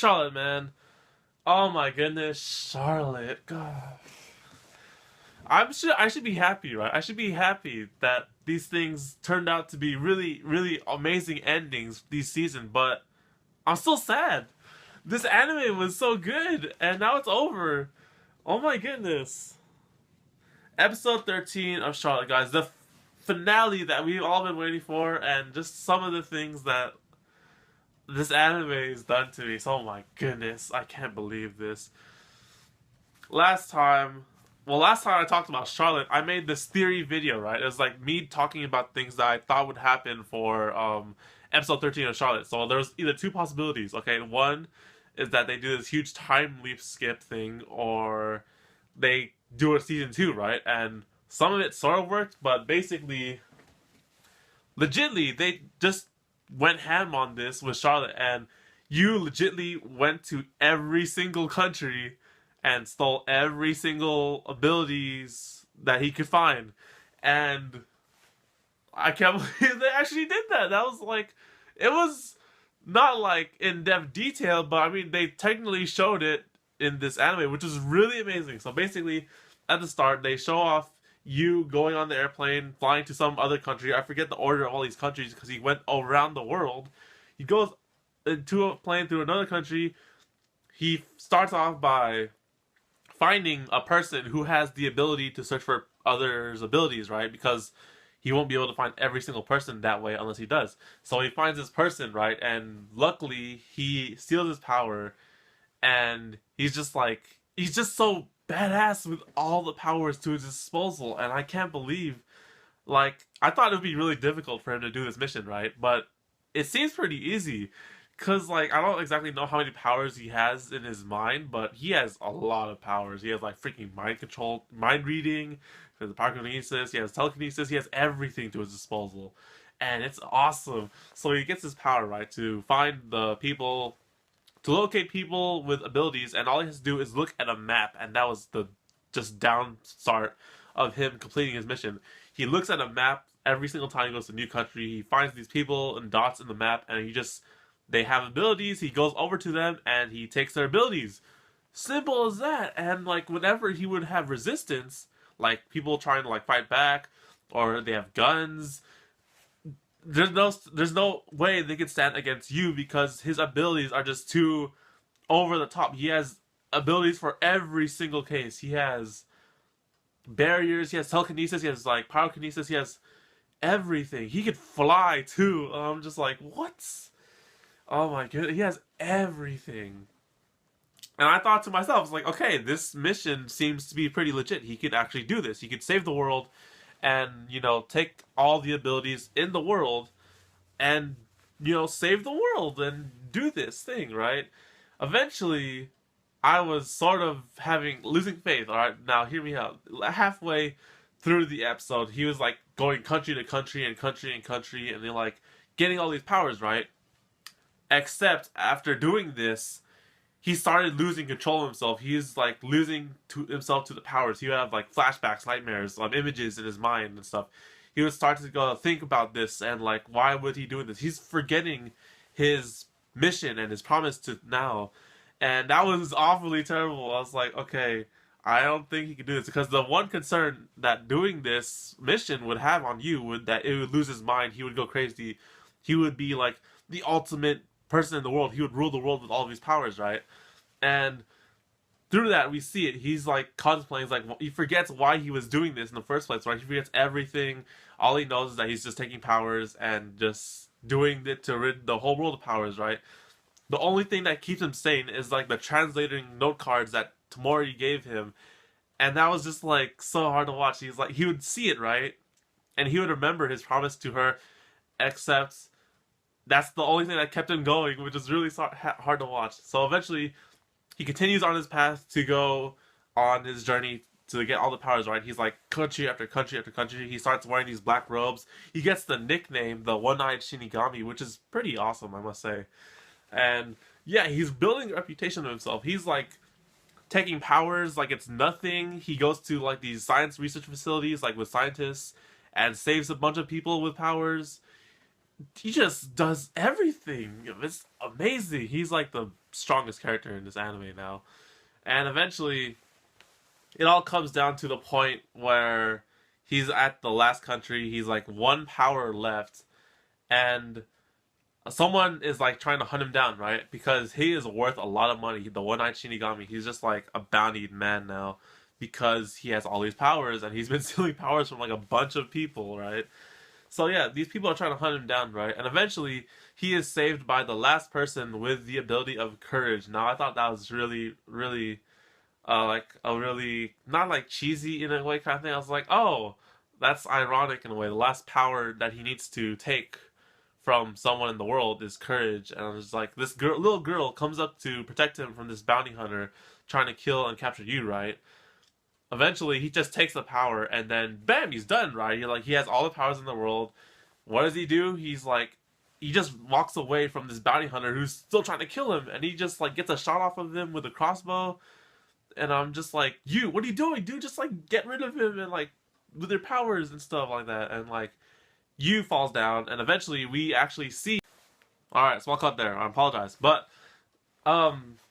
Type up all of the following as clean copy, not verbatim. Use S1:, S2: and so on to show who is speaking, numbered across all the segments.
S1: Charlotte, man. Oh my goodness, Charlotte. God. I should be happy, right? I should be happy that these things turned out to be really, really amazing endings this season, but I'm still sad. This anime was so good, and now it's over. Oh my goodness. Episode 13 of Charlotte, guys. The finale that we've all been waiting for, and just some of the things that this anime has done to me. So, oh my goodness. I can't believe this. Last time, last time I talked about Charlotte, I made this theory video, right? It was like me talking about things that I thought would happen for episode 13 of Charlotte. So there's either two possibilities, okay? One is that they do this huge time leap skip thing, or they do a season 2, right? And some of it sort of worked, but basically, legitly, they just went ham on this with Charlotte, and you legitly went to every single country and stole every single abilities that he could find. And I can't believe they actually did that. That was like, it was not like in-depth detail, but I mean, they technically showed it in this anime, which is really amazing. So basically, at the start, they show off you going on the airplane, flying to some other country. I forget the order of all these countries because he went around the world. He goes into a plane through another country. He starts off by finding a person who has the ability to search for others' abilities, right? Because he won't be able to find every single person that way unless he does. So he finds this person, right? And luckily, he steals his power, and he's just so badass with all the powers to his disposal. And I can't believe, like, I thought it would be really difficult for him to do this mission, right? But it seems pretty easy. Because, like, I don't exactly know how many powers he has in his mind, but he has a lot of powers. He has, like, freaking mind control, mind reading, he has the pyrokinesis, he has telekinesis, he has everything to his disposal. And it's awesome. So he gets his power, right, to find the people, to locate people with abilities, and all he has to do is look at a map, and that was the just down start of him completing his mission. He looks at a map every single time he goes to a new country, he finds these people and dots in the map, and he just, they have abilities, he goes over to them, and he takes their abilities. Simple as that. And, like, whenever he would have resistance, like, people trying to, like, fight back, or they have guns, there's no way they can stand against you because his abilities are just too over the top. He has abilities for every single case. He has barriers, he has telekinesis, he has, like, pyrokinesis, he has everything. He could fly, too. I'm just like, what? Oh my goodness, he has everything. And I thought to myself, I was like, okay, this mission seems to be pretty legit. He could actually do this. He could save the world and, take all the abilities in the world and, save the world and do this thing, right? Eventually, I was sort of losing faith. All right, now hear me out. Halfway through the episode, he was like going country to country and country and country, and they're like getting all these powers, right? Except after doing this, he started losing control of himself. He's like losing himself to the powers. He would have like flashbacks, nightmares, images in his mind and stuff. He would start to go think about this and like, why would he do this? He's forgetting his mission and his promise to now. And that was awfully terrible. I was like, okay, I don't think he can do this, because the one concern that doing this mission would have on you would that it would lose his mind. He would go crazy. He would be like the ultimate person in the world. He would rule the world with all of these powers, right? And through that, we see it. He's like contemplating, like, he forgets why he was doing this in the first place, right? He forgets everything. All he knows is that he's just taking powers and just doing it to rid the whole world of powers, right? The only thing that keeps him sane is like the translating note cards that Tamori gave him. And that was just like so hard to watch. He's like, he would see it, right? And he would remember his promise to her, except that's the only thing that kept him going, which is really hard to watch. So eventually, he continues on his path to go on his journey to get all the powers, right? He's like country after country after country. He starts wearing these black robes. He gets the nickname, the One-Eyed Shinigami, which is pretty awesome, I must say. And yeah, he's building a reputation of himself. He's like taking powers like it's nothing. He goes to like these science research facilities, like with scientists, and saves a bunch of people with powers. he just does everything. It's amazing. He's like the strongest character in this anime now. And eventually, it all comes down to the point where he's at the last country. He's like one power left, and someone is like trying to hunt him down, right? Because he is worth a lot of money. The one-eyed Shinigami. He's just like a bountied man now because he has all these powers, and he's been stealing powers from like a bunch of people, right? So yeah, these people are trying to hunt him down, right? And eventually, he is saved by the last person with the ability of courage. Now, I thought that was really, really, like a really not like cheesy in a way kind of thing. I was like, oh, that's ironic in a way. The last power that he needs to take from someone in the world is courage. And I was like, this girl, little girl, comes up to protect him from this bounty hunter trying to kill and capture you, right? Eventually he just takes the power and then bam, he's done, right? He has all the powers in the world. What does he do? He just walks away from this bounty hunter who's still trying to kill him, and he just like gets a shot off of him with a crossbow. And I'm just like, you, what are you doing, dude? Just like get rid of him and like with their powers and stuff like that. And like you falls down, and eventually we actually see. All right, small cut there. I apologize, but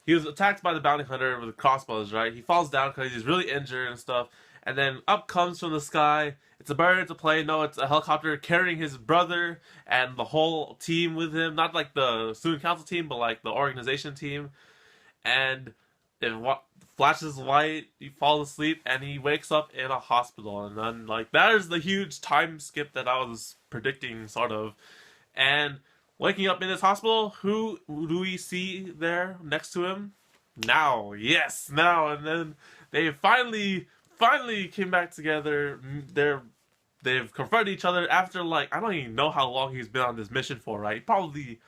S1: he was attacked by the bounty hunter with crossbows, right? He falls down because he's really injured and stuff. And then up comes from the sky. It's a bird, it's a plane, no, it's a helicopter carrying his brother and the whole team with him. Not like the student council team, but like the organization team. And it flashes white, he falls asleep, and he wakes up in a hospital. And then, like, that is the huge time skip that I was predicting, sort of. And waking up in this hospital, who do we see there next to him? Now, yes, now. And then they finally came back together. They've confronted each other after, like, I don't even know how long he's been on this mission for, right? Probably,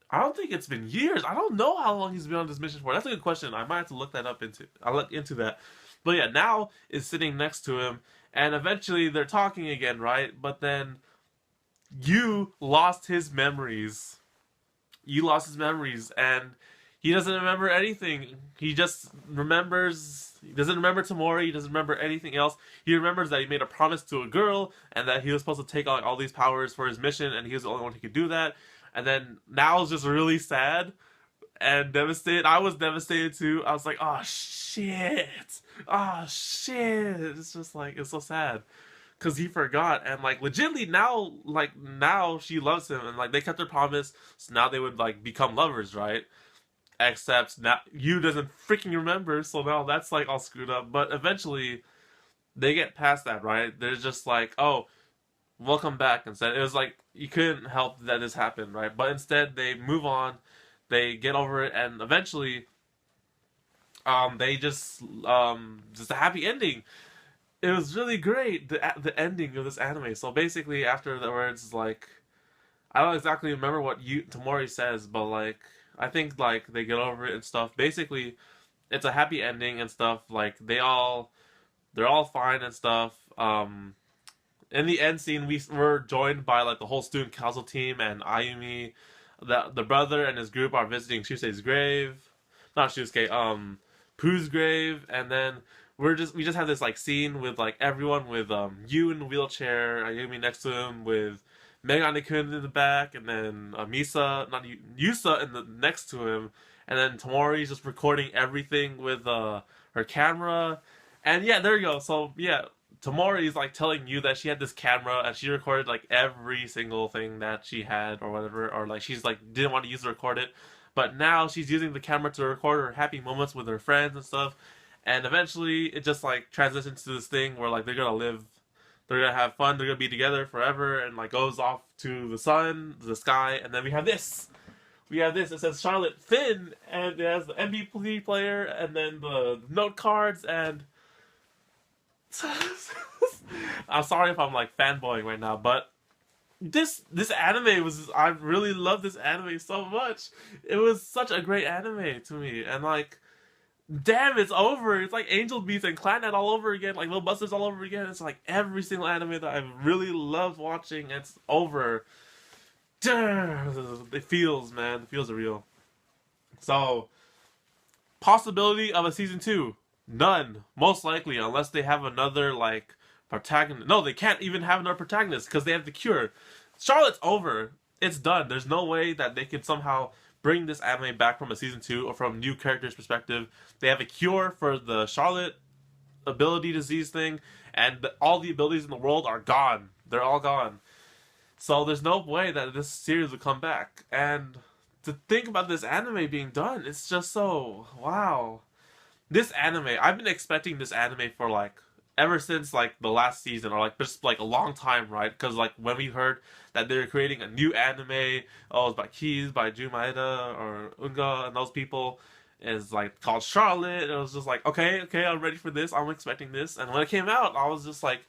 S1: I don't think it's been years. I don't know how long he's been on this mission for. That's a good question. I might have to look that up I'll look into that. But yeah, now is sitting next to him, and eventually they're talking again, right? But then you lost his memories. You lost his memories, and he doesn't remember anything. He just remembers. He doesn't remember Tamori. He doesn't remember anything else. He remembers that he made a promise to a girl, and that he was supposed to take on all these powers for his mission, and he was the only one who could do that. And then now it's just really sad and devastated. I was devastated too. I was like, oh shit. Oh shit. It's just like, it's so sad. Cause he forgot, and like legitimately now, like now she loves him, and like they kept their promise, so now they would like become lovers, right? Except now you doesn't freaking remember, so now that's like all screwed up. But eventually, they get past that, right? They're just like, oh, welcome back. Instead, it was like you couldn't help that this happened, right? But instead, they move on, they get over it, and eventually, they just a happy ending. It was really great, the ending of this anime. So basically, afterwards, like, I don't exactly remember what Tamori says, but like, I think like they get over it and stuff. Basically, it's a happy ending and stuff. Like they're all fine and stuff. In the end scene, we were joined by like the whole student council team, and Ayumi, the brother and his group are visiting Shusuke's grave, not Shusuke, Pooh's grave, and then we just have this like scene with like everyone with Yu in the wheelchair, Ayumi next to him with Megane-kun in the back, and then Misa, not Yusa, in the next to him, and then Tamori's just recording everything with her camera, and yeah, there you go. So yeah, Tamori is like telling you that she had this camera and she recorded like every single thing that she had or whatever, or like she's like didn't want to use to record it, but now she's using the camera to record her happy moments with her friends and stuff. And eventually, it just like transitions to this thing where like they're gonna have fun, they're gonna be together forever, and like goes off to the sun, the sky, and then we have this. It says Charlotte Finn, and it has the MVP player, and then the note cards, and I'm sorry if I'm like fanboying right now, but this anime was, I really love this anime so much. It was such a great anime to me, and like, damn, it's over. It's like Angel Beats and Clannad all over again, like Little Busters all over again. It's like every single anime that I've really loved watching, it's over. It feels, man. The feels are real. So, possibility of a season 2? None. Most likely, unless they have another, like, protagonist. No, they can't even have another protagonist, because they have the cure. Charlotte's over. It's done. There's no way that they could somehow bring this anime back from a season 2 or from new characters' perspective. They have a cure for the Charlotte ability disease thing, and all the abilities in the world are gone. They're all gone. So there's no way that this series would come back. And to think about this anime being done, it's just so wow. This anime, I've been expecting this anime for like ever since like the last season or like just like a long time, right? Because like when we heard that they were creating a new anime, oh, it's by Keys, by Jumaida or Unga and those people, is like called Charlotte. It was just like okay, I'm ready for this. I'm expecting this. And when it came out, I was just like,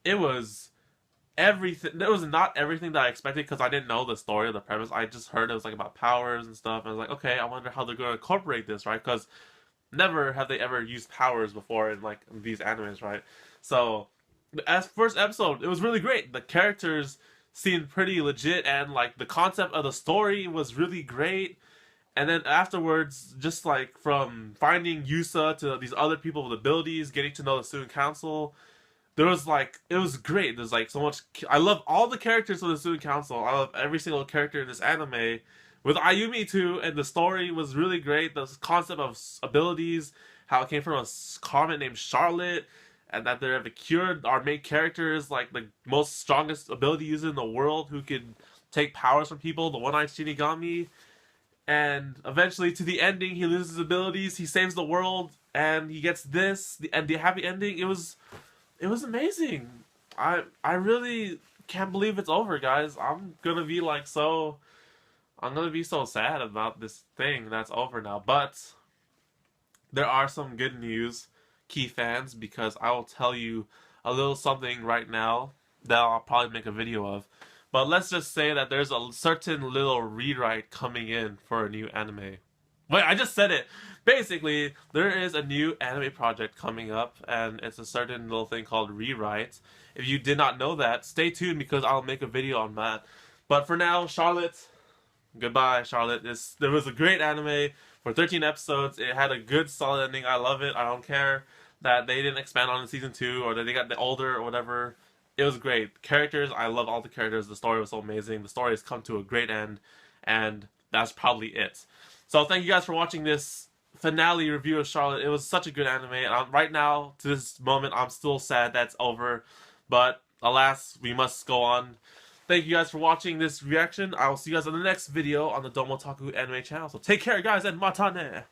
S1: it was everything. It was not everything that I expected because I didn't know the story or the premise. I just heard it was like about powers and stuff. And I was like, okay, I wonder how they're going to incorporate this, right? Because never have they ever used powers before in like these animes, right? So as first episode, it was really great. The characters seemed pretty legit, and like the concept of the story was really great. And then afterwards, just like from finding Yusa to these other people with abilities, getting to know the student council, there was like it was great. There's like so much. I love all the characters of the student council. I love every single character in this anime. With Ayumi too, and the story was really great. The concept of abilities, how it came from a comment named Charlotte, and that they have cured our main characters, like the most strongest ability user in the world, who could take powers from people, the one-eyed Shinigami. And eventually, to the ending, he loses his abilities, he saves the world, and he gets this, and the happy ending. It was amazing. I really can't believe it's over, guys. I'm gonna be like so. I'm gonna be so sad about this thing that's over now. But there are some good news, key fans, because I will tell you a little something right now that I'll probably make a video of. But let's just say that there's a certain little rewrite coming in for a new anime. Wait, I just said it. Basically, there is a new anime project coming up, and it's a certain little thing called Rewrite. If you did not know that, stay tuned because I'll make a video on that. But for now, Charlotte, goodbye, Charlotte. There was a great anime for 13 episodes. It had a good, solid ending. I love it. I don't care that they didn't expand on it in season 2 or that they got the older or whatever. It was great. Characters, I love all the characters. The story was so amazing. The story has come to a great end, and that's probably it. So thank you guys for watching this finale review of Charlotte. It was such a good anime, and right now, to this moment, I'm still sad that's over. But alas, we must go on. Thank you guys for watching this reaction. I will see you guys on the next video on the Domotaku Anime channel. So take care, guys, and matane!